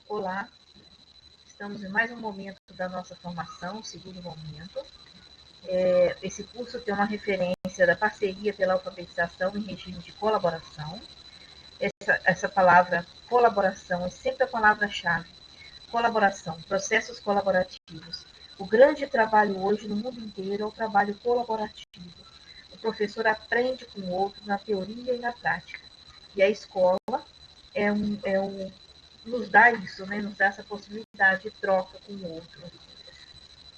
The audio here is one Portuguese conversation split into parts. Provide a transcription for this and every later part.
Olá, estamos em mais um momento da nossa formação, segundo momento. Esse curso tem uma referência da parceria pela alfabetização em regime de colaboração. Essa palavra colaboração é sempre a palavra-chave. Colaboração, processos colaborativos. O grande trabalho hoje no mundo inteiro é o trabalho colaborativo. O professor aprende com o outro na teoria e na prática. E a escola nos dá isso, né? Nos dá essa possibilidade de troca com o outro.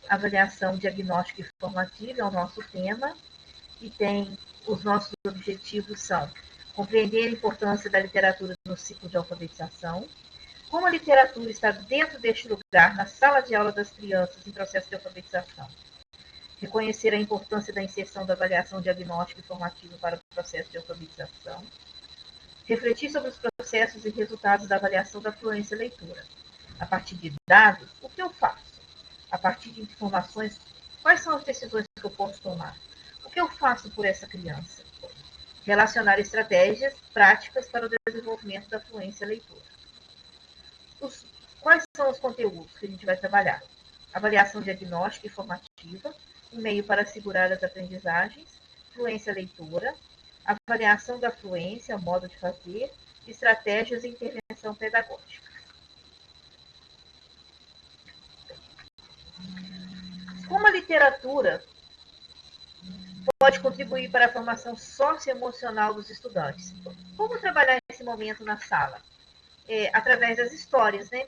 Avaliação diagnóstica e formativa é o nosso tema e tem os nossos objetivos são compreender a importância da literatura no ciclo de alfabetização, como a literatura está dentro deste lugar, na sala de aula das crianças em processo de alfabetização, reconhecer a importância da inserção da avaliação diagnóstica e formativa para o processo de alfabetização, refletir sobre os processos e resultados da avaliação da fluência leitura. A partir de dados, o que eu faço? A partir de informações, quais são as decisões que eu posso tomar? O que eu faço por essa criança? Relacionar estratégias práticas para o desenvolvimento da fluência leitura. Quais são os conteúdos que a gente vai trabalhar? Avaliação diagnóstica e formativa, um meio para assegurar as aprendizagens, fluência leitora, avaliação da fluência, o modo de fazer, estratégias e intervenção pedagógica. Como a literatura pode contribuir para a formação socioemocional dos estudantes? Como trabalhar esse momento na sala? Através das histórias, né?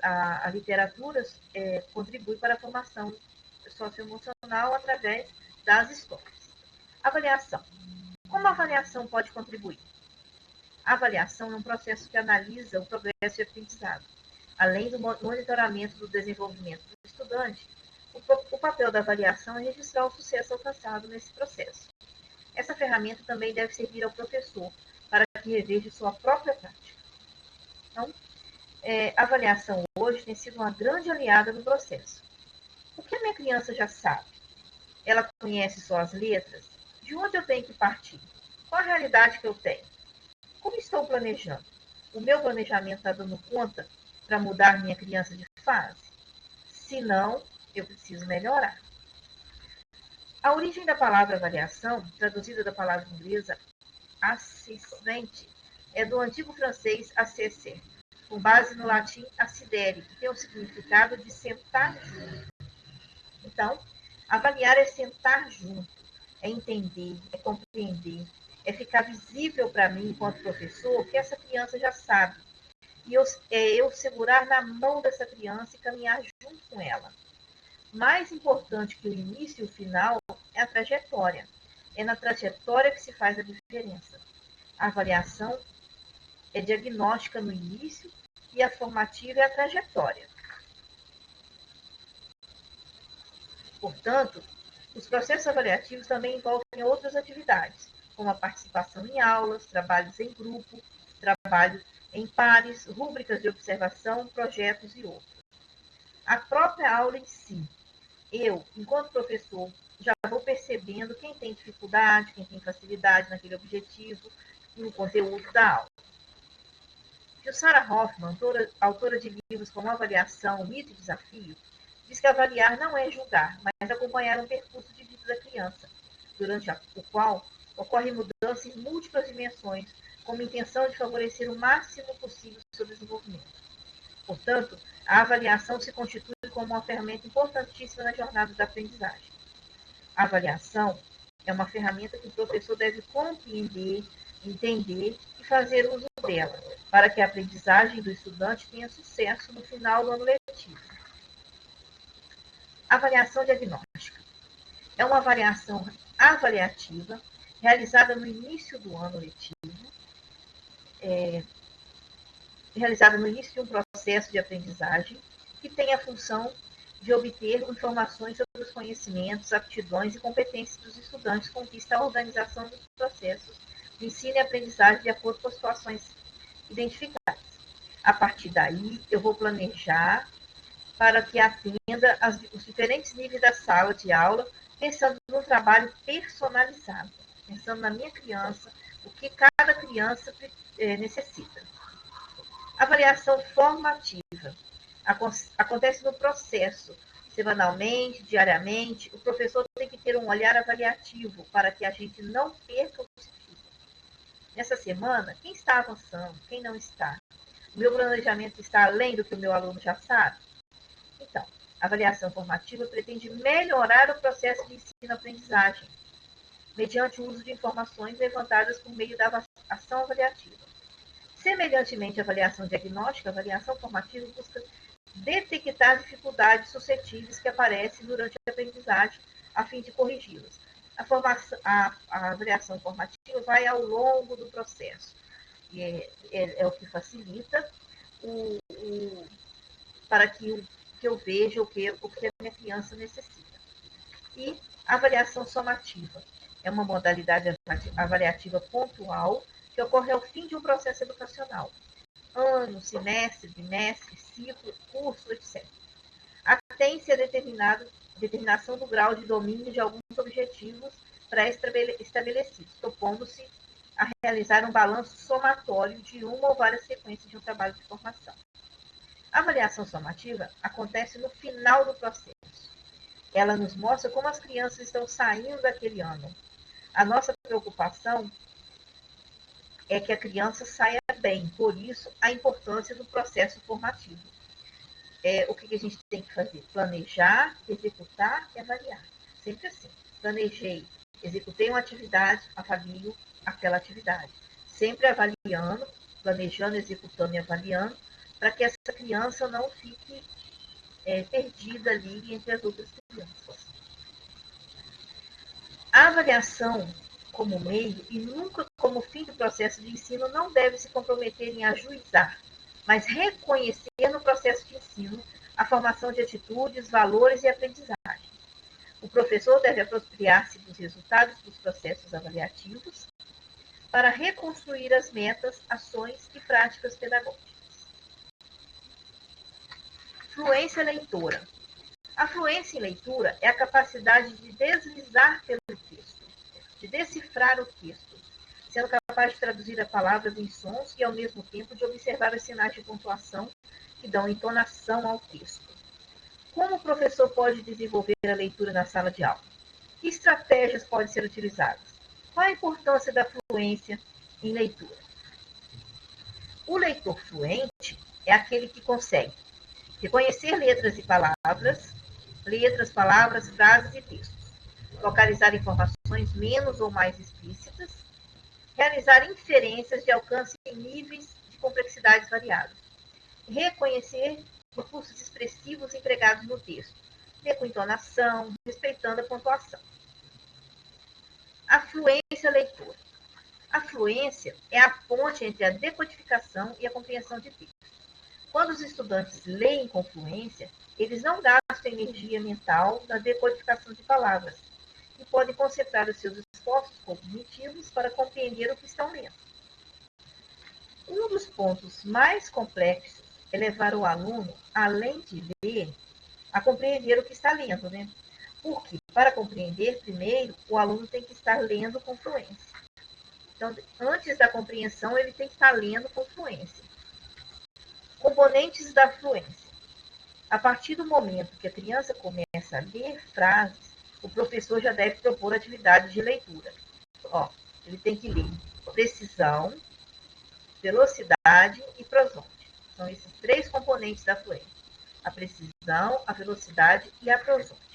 A literatura contribui para a formação socioemocional através das histórias. Avaliação. Como a avaliação pode contribuir? A avaliação é um processo que analisa o progresso de aprendizado. Além do monitoramento do desenvolvimento do estudante, o papel da avaliação é registrar o sucesso alcançado nesse processo. Essa ferramenta também deve servir ao professor para que reveja sua própria prática. Então, a avaliação hoje tem sido uma grande aliada no processo. O que a minha criança já sabe? Ela conhece só as letras? De onde eu tenho que partir? Qual a realidade que eu tenho? Como estou planejando? O meu planejamento está dando conta para mudar minha criança de fase? Se não, eu preciso melhorar. A origem da palavra avaliação, traduzida da palavra inglesa assessment, é do antigo francês assesser, com base no latim assidere, que tem o significado de sentar junto. Então, avaliar é sentar junto, é entender, é compreender, é ficar visível para mim, enquanto professor, que essa criança já sabe. E eu segurar na mão dessa criança e caminhar junto com ela. Mais importante que o início e o final é a trajetória. É na trajetória que se faz a diferença. A avaliação é diagnóstica no início e a formativa é a trajetória. Portanto, os processos avaliativos também envolvem outras atividades, como a participação em aulas, trabalhos em grupo, trabalho em pares, rúbricas de observação, projetos e outros. A própria aula em si, eu, enquanto professor, já vou percebendo quem tem dificuldade, quem tem facilidade naquele objetivo, no conteúdo da aula. Jussara Hoffmann, autora de livros como Avaliação, Mito e Desafio, diz que avaliar não é julgar, mas acompanhar um percurso de vida da criança, durante o qual ocorre mudança em múltiplas dimensões, com a intenção de favorecer o máximo possível o seu desenvolvimento. Portanto, a avaliação se constitui como uma ferramenta importantíssima na jornada da aprendizagem. A avaliação é uma ferramenta que o professor deve compreender, entender e fazer uso dela, para que a aprendizagem do estudante tenha sucesso no final do ano letivo. Avaliação diagnóstica. É uma avaliação avaliativa realizada no início do ano letivo, realizada no início de um processo de aprendizagem que tem a função de obter informações sobre os conhecimentos, aptidões e competências dos estudantes com vista à organização dos processos de ensino e aprendizagem de acordo com as situações identificadas. A partir daí, eu vou planejar para que atenda os diferentes níveis da sala de aula, pensando num trabalho personalizado, pensando na minha criança, o que cada criança necessita. Avaliação formativa. Acontece no processo, semanalmente, diariamente. O professor tem que ter um olhar avaliativo para que a gente não perca o sentido. Nessa semana, quem está avançando, quem não está? O meu planejamento está além do que o meu aluno já sabe? Então, a avaliação formativa pretende melhorar o processo de ensino-aprendizagem, mediante o uso de informações levantadas por meio da ação avaliativa. Semelhantemente à avaliação diagnóstica, a avaliação formativa busca detectar dificuldades suscetíveis que aparecem durante a aprendizagem, a fim de corrigi-las. A avaliação formativa vai ao longo do processo. E é o que facilita para que eu veja o que a minha criança necessita. E a avaliação somativa é uma modalidade avaliativa pontual que ocorre ao fim de um processo educacional. Ano, semestre, bimestre, ciclo, curso, etc. Atém-se a determinação do grau de domínio de alguns objetivos pré-estabelecidos, propondo-se a realizar um balanço somatório de uma ou várias sequências de um trabalho de formação. A avaliação somativa acontece no final do processo. Ela nos mostra como as crianças estão saindo daquele ano. A nossa preocupação é que a criança saia bem, por isso a importância do processo formativo. O que a gente tem que fazer? Planejar, executar e avaliar. Sempre assim. Planejei, executei uma atividade, avalio aquela atividade. Sempre avaliando, planejando, executando e avaliando, para que essa criança não fique perdida ali entre as outras crianças. A avaliação como meio e nunca como fim do processo de ensino não deve se comprometer em ajuizar, mas reconhecer no processo de ensino a formação de atitudes, valores e aprendizagem. O professor deve apropriar-se dos resultados dos processos avaliativos para reconstruir as metas, ações e práticas pedagógicas. Fluência leitora. A fluência em leitura é a capacidade de deslizar pelo texto, de decifrar o texto, sendo capaz de traduzir as palavras em sons e, ao mesmo tempo, de observar os sinais de pontuação que dão entonação ao texto. Como o professor pode desenvolver a leitura na sala de aula? Que estratégias podem ser utilizadas? Qual a importância da fluência em leitura? O leitor fluente é aquele que consegue reconhecer letras, palavras, frases e textos, localizar informações menos ou mais explícitas, realizar inferências de alcance em níveis de complexidades variadas, reconhecer recursos expressivos empregados no texto, ler com entonação, respeitando a pontuação. A fluência leitora. A fluência é a ponte entre a decodificação e a compreensão de texto. Quando os estudantes leem com fluência, eles não gastam energia mental na decodificação de palavras e podem concentrar os seus esforços cognitivos para compreender o que estão lendo. Um dos pontos mais complexos é levar o aluno, além de ler, a compreender o que está lendo, né? Porque, para compreender, primeiro, o aluno tem que estar lendo com fluência. Então, antes da compreensão, ele tem que estar lendo com fluência. Componentes da fluência. A partir do momento que a criança começa a ler frases, o professor já deve propor atividades de leitura. Ele tem que ler precisão, velocidade e prosôdia. São esses 3 componentes da fluência. A precisão, a velocidade e a prosôdia.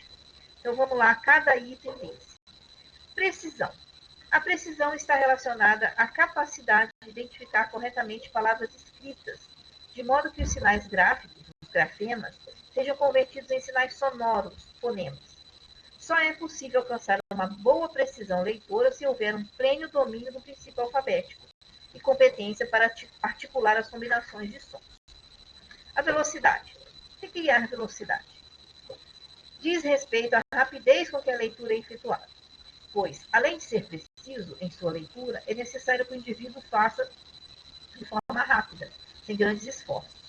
Então, vamos lá, cada item desse. Precisão. A precisão está relacionada à capacidade de identificar corretamente palavras escritas, de modo que os sinais gráficos, os grafemas, sejam convertidos em sinais sonoros, fonemas. Só é possível alcançar uma boa precisão leitora se houver um pleno domínio do princípio alfabético e competência para articular as combinações de sons. A velocidade. O que é a velocidade? Diz respeito à rapidez com que a leitura é efetuada, pois, além de ser preciso em sua leitura, é necessário que o indivíduo faça de forma rápida, sem grandes esforços.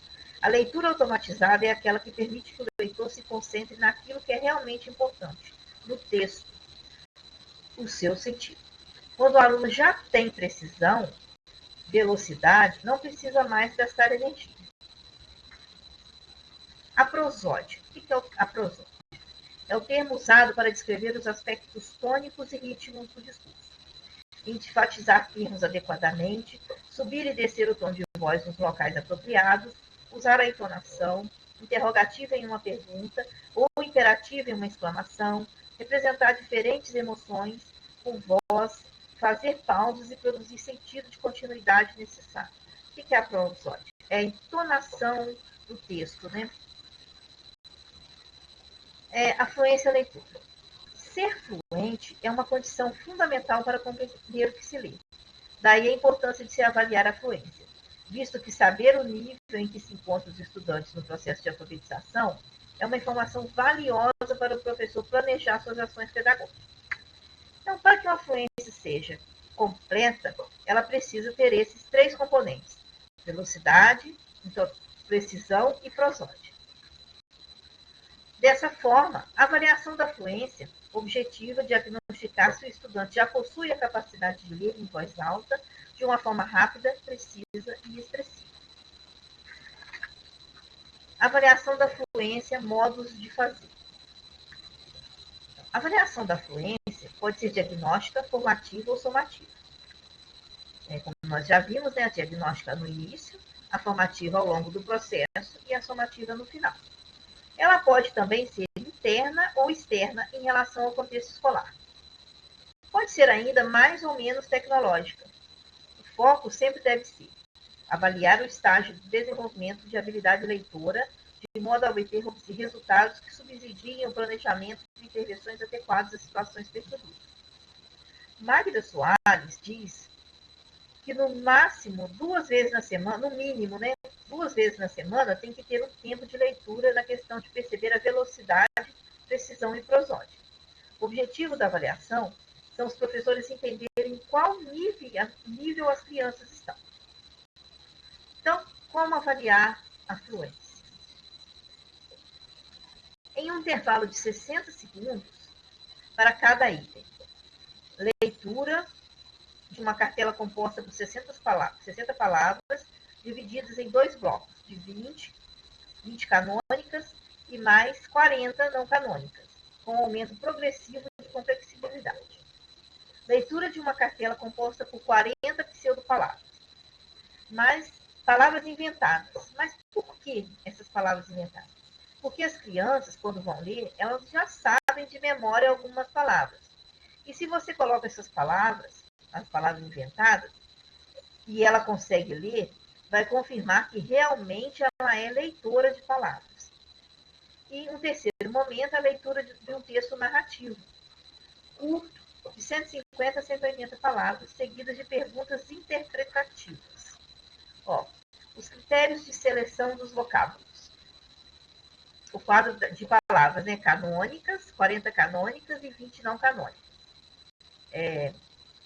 A leitura automatizada é aquela que permite que o leitor se concentre naquilo que é realmente importante, no texto, o seu sentido. Quando o aluno já tem precisão, velocidade, não precisa mais gastar energia. A prosódia. O que é a prosódia? É o termo usado para descrever os aspectos tônicos e rítmicos do discurso. Enfatizar termos adequadamente, subir e descer o tom de voz nos locais apropriados, usar a entonação, interrogativa em uma pergunta ou imperativa em uma exclamação, representar diferentes emoções com voz, fazer pausas e produzir sentido de continuidade necessário. O que é a prosódia? É a entonação do texto, né? A fluência leitura. Ser fluente é uma condição fundamental para compreender o que se lê. Daí a importância de se avaliar a fluência, visto que saber o nível em que se encontram os estudantes no processo de alfabetização é uma informação valiosa para o professor planejar suas ações pedagógicas. Então, para que uma fluência seja completa, ela precisa ter esses três componentes: velocidade, então, precisão e prosódia. Dessa forma, a avaliação da fluência objetiva diagnosticar se o estudante já possui a capacidade de ler em voz alta de uma forma rápida, precisa e expressiva. Avaliação da fluência, modos de fazer. A avaliação da fluência pode ser diagnóstica, formativa ou somativa. Como nós já vimos, né, a diagnóstica no início, a formativa ao longo do processo e a somativa no final. Ela pode também ser interna ou externa em relação ao contexto escolar. Pode ser ainda mais ou menos tecnológica. O foco sempre deve ser avaliar o estágio de desenvolvimento de habilidade leitora, de modo a obter resultados que subsidiem o planejamento de intervenções adequadas às situações percebidas. Magda Soares diz que no máximo 2 vezes na semana, no mínimo, né, 2 vezes na semana, tem que ter um tempo de leitura na questão de perceber a velocidade, precisão e prosódia. O objetivo da avaliação são os professores entenderem em qual nível as crianças estão. Então, como avaliar a fluência? Em um intervalo de 60 segundos para cada item. Leitura de uma cartela composta por 60 palavras, divididas em 2 blocos, de 20 canônicas e mais 40 não canônicas, com aumento progressivo de complexibilidade. Leitura de uma cartela composta por 40 pseudopalavras, mais palavras inventadas. Mas por que essas palavras inventadas? Porque as crianças, quando vão ler, elas já sabem de memória algumas palavras. E se você coloca essas palavras, as palavras inventadas, e ela consegue ler, vai confirmar que realmente ela é leitora de palavras. E um terceiro momento, a leitura de um texto narrativo, curto, de 150 a 180 palavras, seguidas de perguntas interpretativas. Os critérios de seleção dos vocábulos. O quadro de palavras, né, canônicas, 40 canônicas e 20 não canônicas.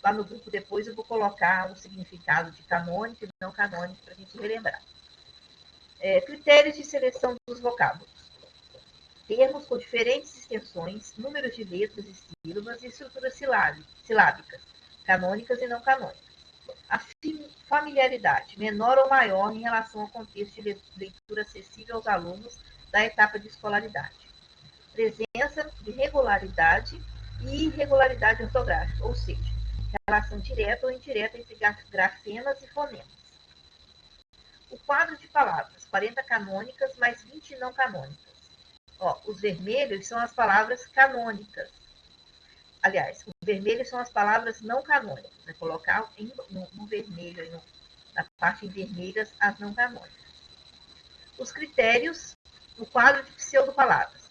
Lá no grupo depois eu vou colocar o significado de canônico e não canônico para a gente relembrar. Critérios de seleção dos vocábulos. Termos com diferentes extensões, números de letras e sílabas e estruturas silábicas, canônicas e não canônicas. A familiaridade, menor ou maior em relação ao contexto de leitura acessível aos alunos da etapa de escolaridade. Presença de regularidade e irregularidade ortográfica, ou seja, relação direta ou indireta entre grafemas e fonemas. O quadro de palavras, 40 canônicas mais 20 não canônicas. Os vermelhos são as palavras canônicas. Aliás, os vermelhos são as palavras não canônicas. Vai colocar no vermelho, na parte em vermelhas, as não canônicas. Os critérios, no quadro de pseudopalavras.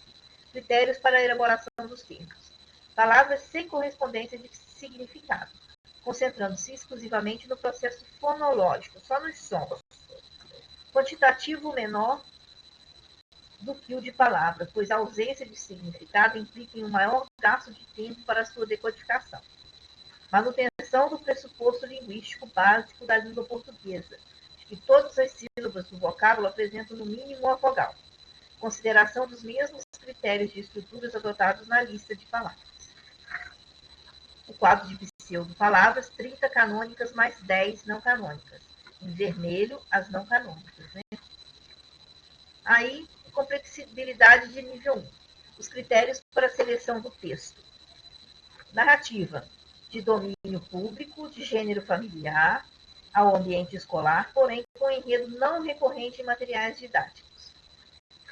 Critérios para a elaboração dos termos. Palavras sem correspondência de significado, concentrando-se exclusivamente no processo fonológico, só nos sons. Quantitativo menor do que o de palavra, pois a ausência de significado implica em um maior gasto de tempo para sua decodificação. Manutenção do pressuposto linguístico básico da língua portuguesa, de que todas as sílabas do vocábulo apresentam no mínimo uma vogal. Consideração dos mesmos critérios de estruturas adotados na lista de palavras. O quadro de pseudo-palavras, 30 canônicas mais 10 não canônicas. Em vermelho, as não canônicas. Né? Aí, complexibilidade de nível 1. Os critérios para a seleção do texto. Narrativa de domínio público, de gênero familiar, ao ambiente escolar, porém com enredo não recorrente em materiais didáticos.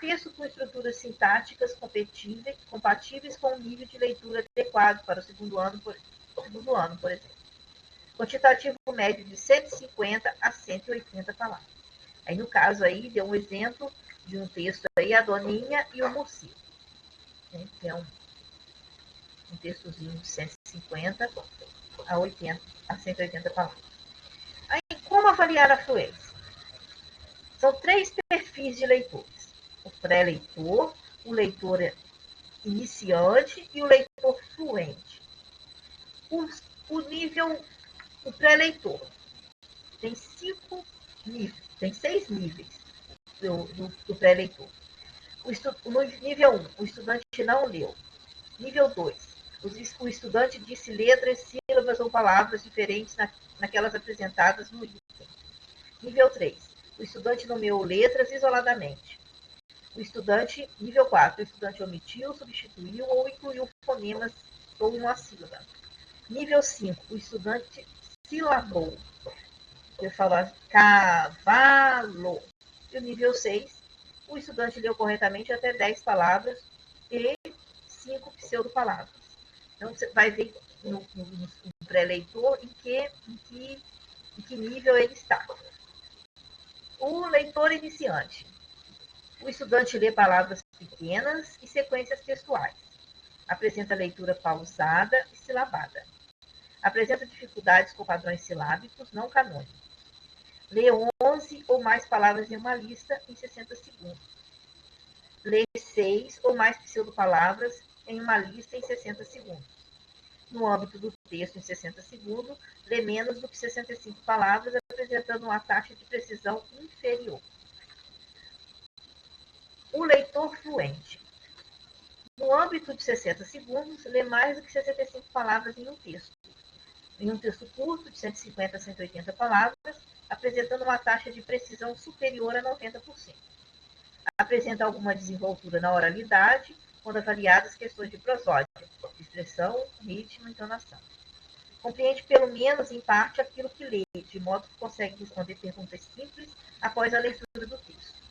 Texto com estruturas sintáticas compatíveis com o nível de leitura adequado para o segundo ano, por exemplo. Quantitativo médio de 150 a 180 palavras. Aí, no caso, aí, deu um exemplo de um texto aí, A Doninha e o Morcego. Né? Que é um textozinho de 150 a 180 palavras. Aí, como avaliar a fluência? São 3 perfis de leitores. O pré-leitor, o leitor iniciante e o leitor fluente. O pré-leitor tem 6 níveis do pré-leitor. No nível 1, o estudante não leu. Nível 2, o estudante disse letras, sílabas ou palavras diferentes naquelas apresentadas no item. Nível 3, o estudante nomeou letras isoladamente. Nível 4, o estudante omitiu, substituiu ou incluiu fonemas ou uma sílaba. Nível 5, o estudante silabou. Eu falar cavalo. E o nível 6, o estudante leu corretamente até 10 palavras e 5 pseudo-palavras. Então, você vai ver no pré-leitor em que nível ele está. O leitor iniciante. O estudante lê palavras pequenas e sequências textuais. Apresenta leitura pausada e silabada. Apresenta dificuldades com padrões silábicos não canônicos. Lê 11 ou mais palavras em uma lista em 60 segundos. Lê 6 ou mais pseudo-palavras em uma lista em 60 segundos. No âmbito do texto em 60 segundos, lê menos do que 65 palavras, apresentando uma taxa de precisão inferior. O leitor fluente. No âmbito de 60 segundos, lê mais do que 65 palavras em um texto. Em um texto curto, de 150 a 180 palavras, apresentando uma taxa de precisão superior a 90%. Apresenta alguma desenvoltura na oralidade, quando avaliadas questões de prosódia, expressão, ritmo e entonação. Compreende pelo menos em parte aquilo que lê, de modo que consegue responder perguntas simples após a leitura do texto.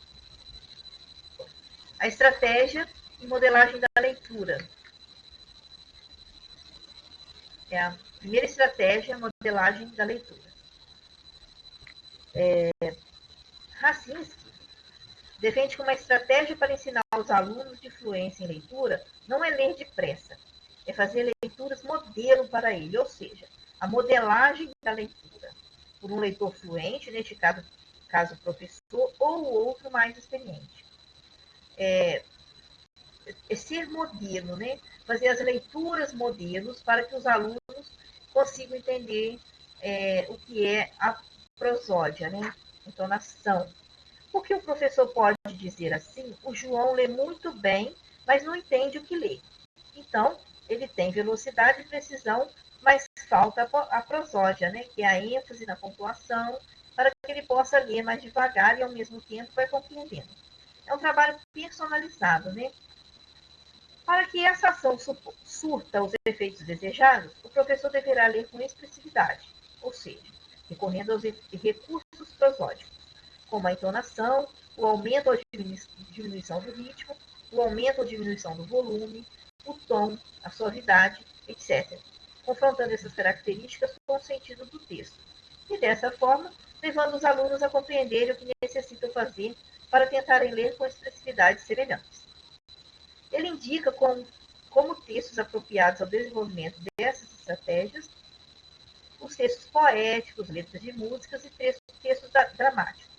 A estratégia e modelagem da leitura. É a primeira estratégia, a modelagem da leitura. Racinski defende que uma estratégia para ensinar os alunos de fluência em leitura não é ler depressa, é fazer leituras modelo para ele, ou seja, a modelagem da leitura por um leitor fluente, neste caso professor, ou outro mais experiente. É ser modelo, né? Fazer as leituras modelos para que os alunos consigam entender o que é a prosódia, né? Entonação. Porque o professor pode dizer assim, o João lê muito bem, mas não entende o que lê. Então, ele tem velocidade e precisão, mas falta a prosódia, né? Que é a ênfase na pontuação, para que ele possa ler mais devagar e, ao mesmo tempo, vai compreendendo. É um trabalho personalizado, né? Para que essa ação surta os efeitos desejados, o professor deverá ler com expressividade, ou seja, recorrendo aos recursos prosódicos, como a entonação, o aumento ou diminuição do ritmo, o aumento ou diminuição do volume, o tom, a suavidade, etc., confrontando essas características com o sentido do texto, e dessa forma, levando os alunos a compreenderem o que necessitam fazer para tentarem ler com expressividades semelhantes. Ele indica como textos apropriados ao desenvolvimento dessas estratégias, os textos poéticos, letras de músicas e textos dramáticos.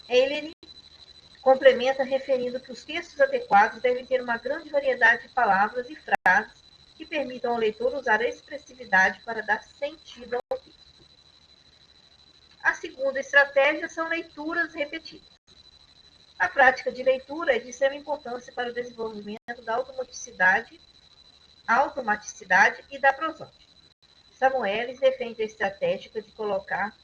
Ele complementa referindo que os textos adequados devem ter uma grande variedade de palavras e frases que permitam ao leitor usar a expressividade para dar sentido ao texto. A segunda estratégia são leituras repetidas. A prática de leitura é de extrema importância para o desenvolvimento da automoticidade automaticidade e da prosódia. Samuelis defende a estratégia de colocar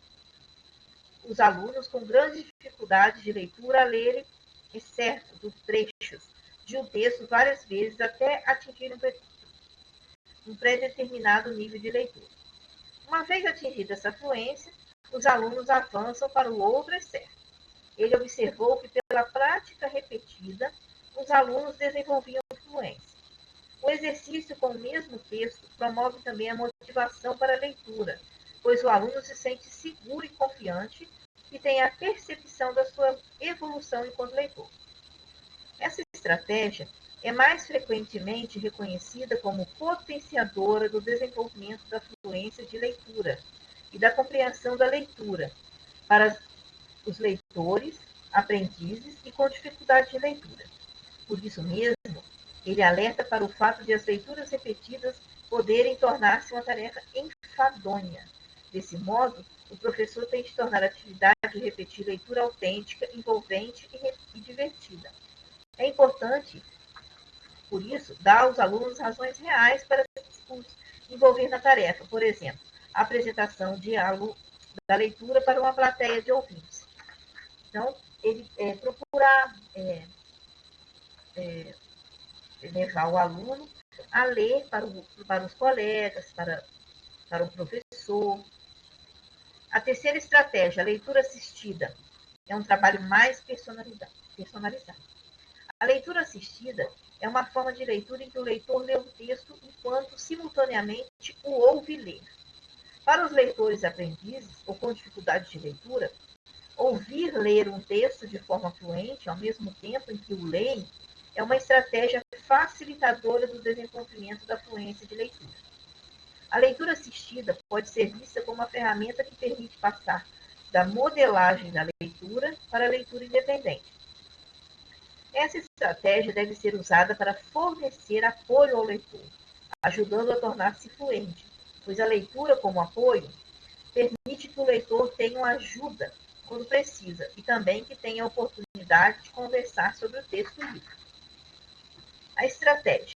os alunos com grandes dificuldades de leitura a lerem excertos dos trechos de um texto várias vezes até atingir um pré-determinado nível de leitura. Uma vez atingida essa fluência, os alunos avançam para o outro excerto. Ele observou que, pela prática repetida, os alunos desenvolviam fluência. O exercício com o mesmo texto promove também a motivação para a leitura, pois o aluno se sente seguro e confiante e tem a percepção da sua evolução enquanto leitor. Essa estratégia é mais frequentemente reconhecida como potenciadora do desenvolvimento da fluência de leitura e da compreensão da leitura para os leitores, aprendizes e com dificuldade de leitura. Por isso mesmo, ele alerta para o fato de as leituras repetidas poderem tornar-se uma tarefa enfadonha. Desse modo, o professor tem de tornar a atividade de repetir leitura autêntica, envolvente e divertida. É importante, por isso, dar aos alunos razões reais para os envolver na tarefa. Por exemplo, a apresentação de diálogo da leitura para uma plateia de ouvintes. Então, ele procurar levar o aluno a ler para os colegas, para o professor. A terceira estratégia, a leitura assistida, é um trabalho mais personalizado. A leitura assistida é uma forma de leitura em que o leitor lê o texto enquanto simultaneamente o ouve ler. Para os leitores aprendizes ou com dificuldade de leitura, ouvir ler um texto de forma fluente ao mesmo tempo em que o leem é uma estratégia facilitadora do desenvolvimento da fluência de leitura. A leitura assistida pode ser vista como uma ferramenta que permite passar da modelagem da leitura para a leitura independente. Essa estratégia deve ser usada para fornecer apoio ao leitor, ajudando a tornar-se fluente, pois a leitura como apoio permite que o leitor tenha uma ajuda quando precisa e também que tenha a oportunidade de conversar sobre o texto lido. A estratégia.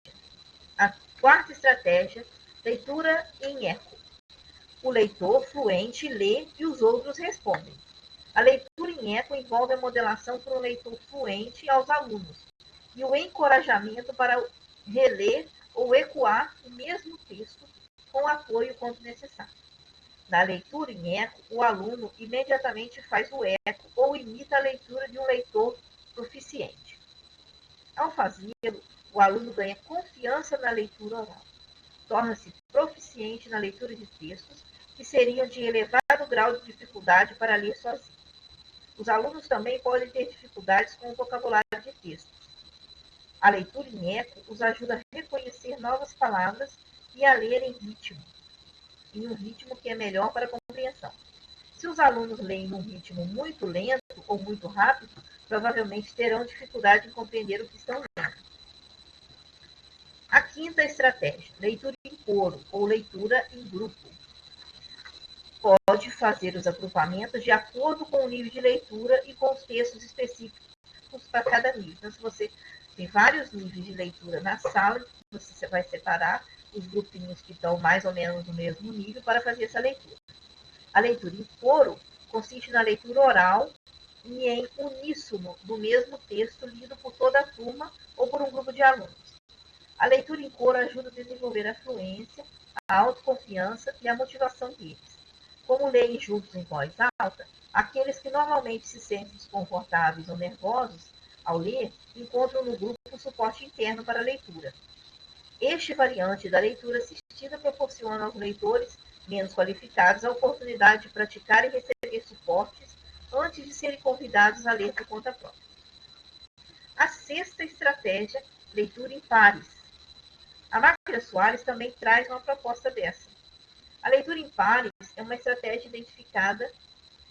A quarta estratégia, leitura em eco. O leitor fluente lê e os outros respondem. A leitura em eco envolve a modelação por um leitor fluente aos alunos e o encorajamento para reler ou ecoar o mesmo texto com apoio quando necessário. Na leitura em eco, o aluno imediatamente faz o eco ou imita a leitura de um leitor proficiente. Ao fazê-lo, o aluno ganha confiança na leitura oral. Torna-se proficiente na leitura de textos que seriam de elevado grau de dificuldade para ler sozinho. Os alunos também podem ter dificuldades com o vocabulário de textos. A leitura em eco os ajuda a reconhecer novas palavras e a ler em um ritmo que é melhor para a compreensão. Se os alunos leem num ritmo muito lento ou muito rápido, provavelmente terão dificuldade em compreender o que estão lendo. A quinta estratégia, leitura em coro ou leitura em grupo. Pode fazer os agrupamentos de acordo com o nível de leitura e com os textos específicos para cada nível. Então, se você tem vários níveis de leitura na sala, você vai separar os grupinhos que estão mais ou menos no mesmo nível para fazer essa leitura. A leitura em coro consiste na leitura oral e em uníssono do mesmo texto lido por toda a turma ou por um grupo de alunos. A leitura em coro ajuda a desenvolver a fluência, a autoconfiança e a motivação deles. Como leem juntos em voz alta, aqueles que normalmente se sentem desconfortáveis ou nervosos ao ler encontram no grupo um suporte interno para a leitura. Este variante da leitura assistida proporciona aos leitores menos qualificados a oportunidade de praticar e receber suportes antes de serem convidados a ler por conta própria. A sexta estratégia, leitura em pares. A Máquina Soares também traz uma proposta dessa. A leitura em pares é uma estratégia identificada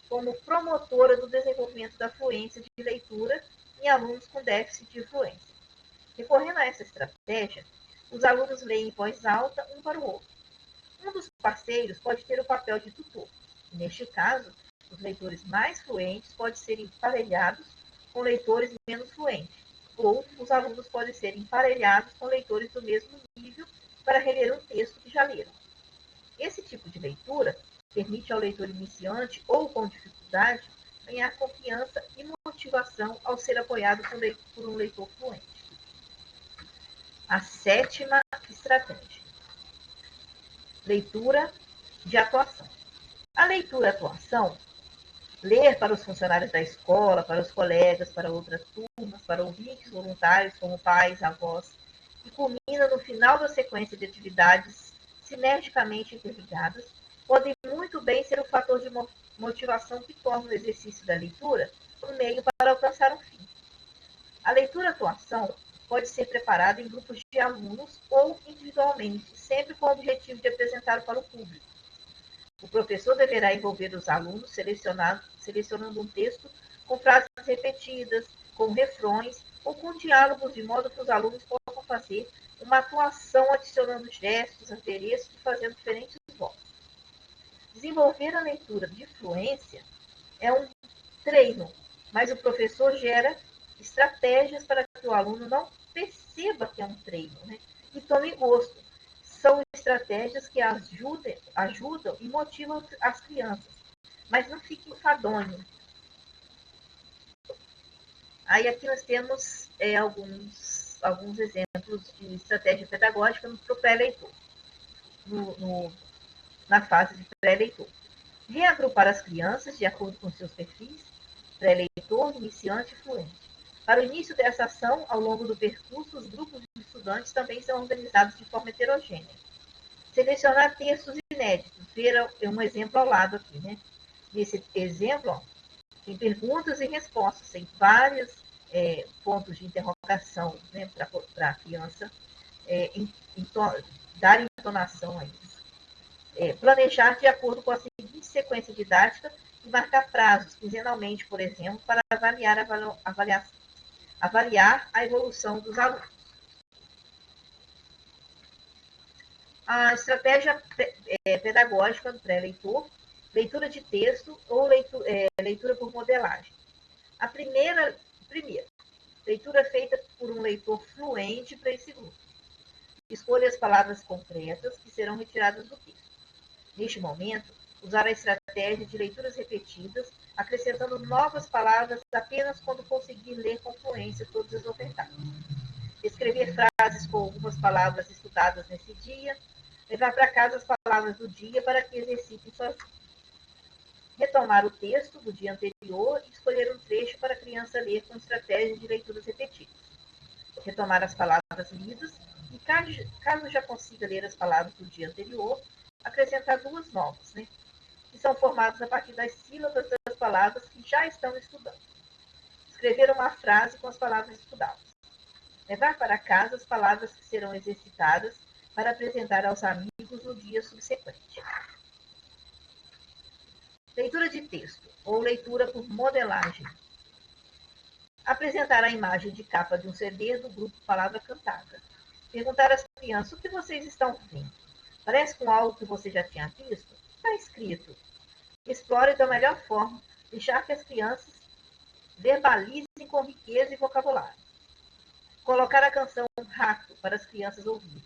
como promotora do desenvolvimento da fluência de leitura em alunos com déficit de fluência. Recorrendo a essa estratégia, os alunos leem em voz alta um para o outro. Um dos parceiros pode ter o papel de tutor. Neste caso, os leitores mais fluentes podem ser emparelhados com leitores menos fluentes, ou os alunos podem ser emparelhados com leitores do mesmo nível para reler um texto que já leram. Esse tipo de leitura permite ao leitor iniciante ou com dificuldade ganhar confiança e motivação ao ser apoiado por um leitor fluente. A sétima estratégia: leitura de atuação. A leitura-atuação, ler para os funcionários da escola, para os colegas, para outras turmas, para ouvintes voluntários como pais, avós, e culmina no final da sequência de atividades sinergicamente interligadas, podem muito bem ser o fator de motivação que torna o exercício da leitura um meio para alcançar um fim. A leitura-atuação pode ser preparada em grupos de alunos ou individualmente, sempre com o objetivo de apresentar para o público. O professor deverá envolver os alunos selecionando um texto com frases repetidas, com refrões ou com diálogos, de modo que os alunos possam fazer uma atuação adicionando gestos, adereços e fazendo diferentes vozes. Desenvolver a leitura de fluência é um treino, mas o professor gera estratégias para que o aluno não perceba que é um treino, né? E tome gosto. São estratégias que ajudam e motivam as crianças, mas não fique enfadonho. Aí aqui nós temos alguns exemplos de estratégia pedagógica para o pré-leitor, na fase de pré-leitor. Reagrupar as crianças de acordo com seus perfis, pré-leitor, iniciante e fluente. Para o início dessa ação, ao longo do percurso, os grupos de estudantes também são organizados de forma heterogênea. Selecionar textos inéditos. Ver um exemplo ao lado aqui, né? Nesse exemplo, ó, tem perguntas e respostas, tem vários pontos de interrogação, né, para a criança dar entonação a isso. Planejar de acordo com a seguinte sequência didática e marcar prazos, quinzenalmente, por exemplo, para avaliar a evolução dos alunos. A estratégia pedagógica do pré-leitor, leitura de texto ou leitura por modelagem. A primeira, leitura feita por um leitor fluente para esse grupo. Escolha as palavras concretas que serão retiradas do texto. Neste momento, usar a estratégia de leituras repetidas, acrescentando novas palavras apenas quando conseguir ler com fluência todas as ofertadas. Escrever frases com algumas palavras estudadas nesse dia, levar para casa as palavras do dia para que exercitem sozinho. Retomar o texto do dia anterior e escolher um trecho para a criança ler com estratégia de leituras repetidas. Retomar as palavras lidas e, caso já consiga ler as palavras do dia anterior, acrescentar duas novas, né, que são formadas a partir das sílabas das palavras que já estão estudando. Escrever uma frase com as palavras estudadas. Levar para casa as palavras que serão exercitadas para apresentar aos amigos no dia subsequente. Leitura de texto ou leitura por modelagem. Apresentar a imagem de capa de um CD do grupo Palavra Cantada. Perguntar às crianças: o que vocês estão vendo? Parece com algo que você já tinha visto? Está escrito. Explore da melhor forma, deixar que as crianças verbalizem com riqueza e vocabulário. Colocar a canção Rato para as crianças ouvirem.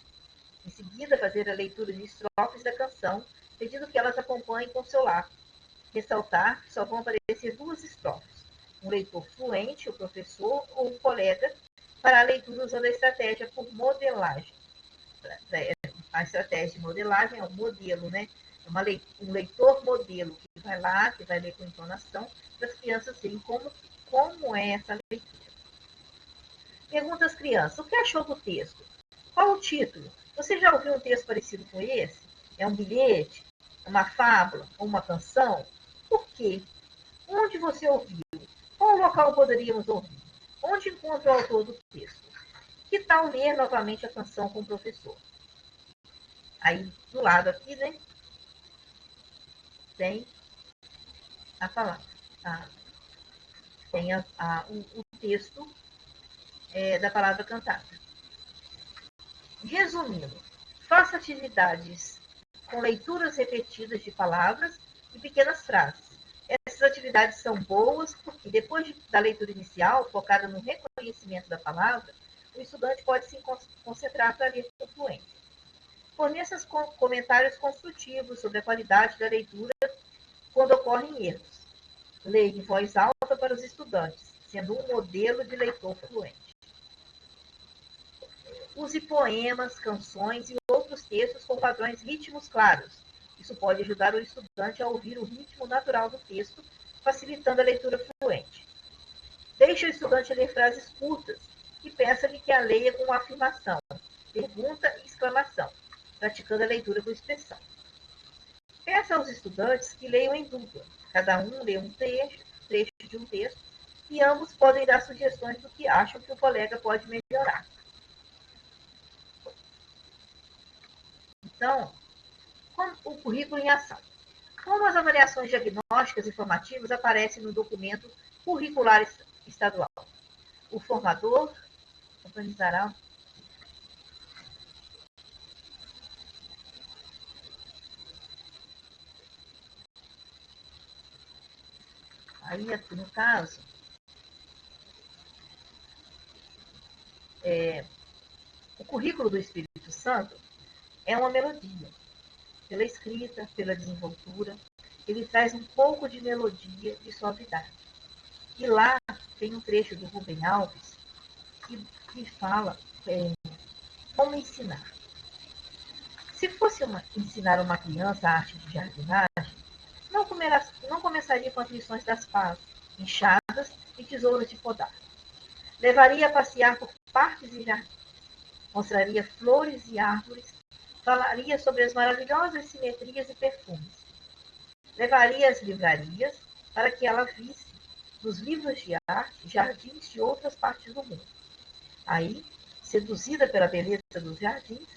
Em seguida, fazer a leitura de estrofes da canção, pedindo que elas acompanhem com seu lápis. Ressaltar que só vão aparecer duas estrofes. Um leitor fluente, o professor ou um colega, para a leitura usando a estratégia por modelagem. A estratégia de modelagem é um modelo, né? É um leitor modelo que vai lá, que vai ler com entonação, para as crianças verem como é essa leitura. Pergunta às crianças: o que achou do texto? Qual o título? Você já ouviu um texto parecido com esse? É um bilhete? Uma fábula? Ou uma canção? Por quê? Onde você ouviu? Qual local poderíamos ouvir? Onde encontra o autor do texto? Que tal ler novamente a canção com o professor? Aí, do lado aqui, né, tem a palavra. Tem o texto da palavra cantada. Resumindo, faça atividades com leituras repetidas de palavras e pequenas frases. Essas atividades são boas porque, depois da leitura inicial, focada no reconhecimento da palavra, o estudante pode se concentrar para ler com fluência. Forneça comentários construtivos sobre a qualidade da leitura quando ocorrem erros. Leia em voz alta para os estudantes, sendo um modelo de leitor fluente. Use poemas, canções e outros textos com padrões ritmos claros. Isso pode ajudar o estudante a ouvir o ritmo natural do texto, facilitando a leitura fluente. Deixe o estudante ler frases curtas e peça-lhe que a leia com afirmação, pergunta e exclamação, praticando a leitura com expressão. Peça aos estudantes que leiam em dupla. Cada um lê um trecho de um texto e ambos podem dar sugestões do que acham que o colega pode melhorar. Então, o currículo em ação. Como as avaliações diagnósticas e formativas aparecem no documento curricular estadual? O formador organizará. Aí, aqui no caso, o currículo do Espírito Santo é uma melodia. Pela escrita, pela desenvoltura, ele traz um pouco de melodia e suavidade. E lá tem um trecho do Rubem Alves que fala como ensinar. Se fosse ensinar uma criança a arte de jardinagem, não começaria com as lições das pás, enxadas e tesouros de podar. Levaria a passear por parques e jardins. Mostraria flores e árvores. Falaria sobre as maravilhosas simetrias e perfumes. Levaria às livrarias para que ela visse, nos livros de arte, jardins de outras partes do mundo. Aí, seduzida pela beleza dos jardins,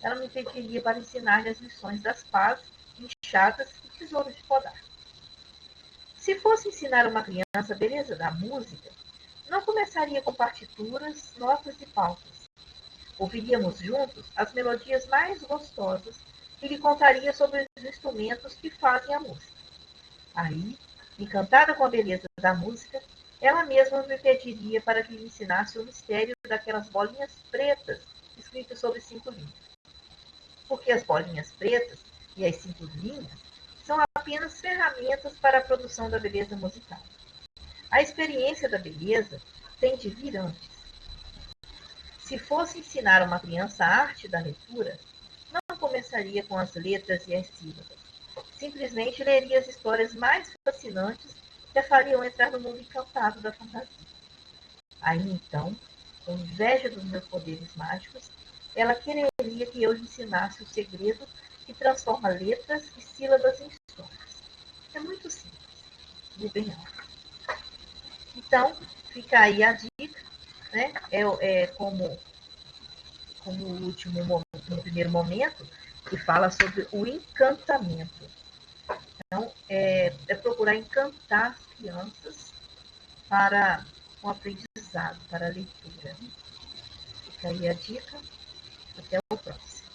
ela me pediria para ensinar-lhe as lições das pás, enxadas e tesouros de podar. Se fosse ensinar uma criança a beleza da música, não começaria com partituras, notas e pautas. Ouviríamos juntos as melodias mais gostosas e lhe contaria sobre os instrumentos que fazem a música. Aí, encantada com a beleza da música, ela mesma me pediria para que lhe ensinasse o mistério daquelas bolinhas pretas escritas sobre 5 linhas. Porque as bolinhas pretas e as 5 linhas são apenas ferramentas para a produção da beleza musical. A experiência da beleza tem de vir antes. Se fosse ensinar uma criança a arte da leitura, não começaria com as letras e as sílabas. Simplesmente leria as histórias mais fascinantes que a fariam entrar no mundo encantado da fantasia. Aí então, com inveja dos meus poderes mágicos, ela quereria que eu lhe ensinasse o segredo que transforma letras e sílabas em histórias. É muito simples, Rubem Alves. Então, fica aí a dica, né? Como o último, no primeiro momento, que fala sobre o encantamento. Então, é procurar encantar as crianças para o aprendizado, para a leitura. Fica aí a dica. Até o próximo.